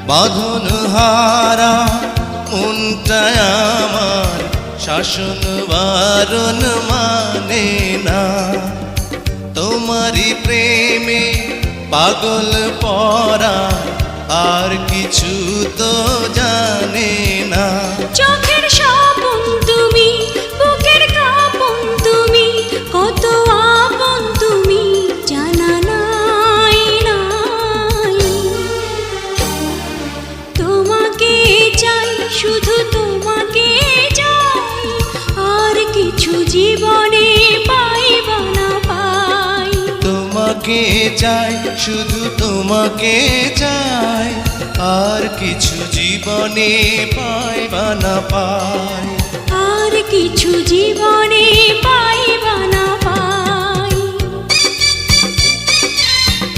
বাঁধন হারা মনটা আমার শাসন বারণ মানে না। তোমারই প্রেমে পাগল পরা আর কিছু তো জানে না। চোখের স্বপন তুমি, বুকের কাঁপন তুমি, কত আপন তুমি জানা নাই নাই। তোমাকে চাই, শুধু তোমাকে চাই, আর কিছু জীবনে পাইবা না পাই। তোমাকে চাই, শুধু তোমাকে চাই, আর কিছু জীবনে পাইবা না পাই। আর কিছু জীবনে পাইবা না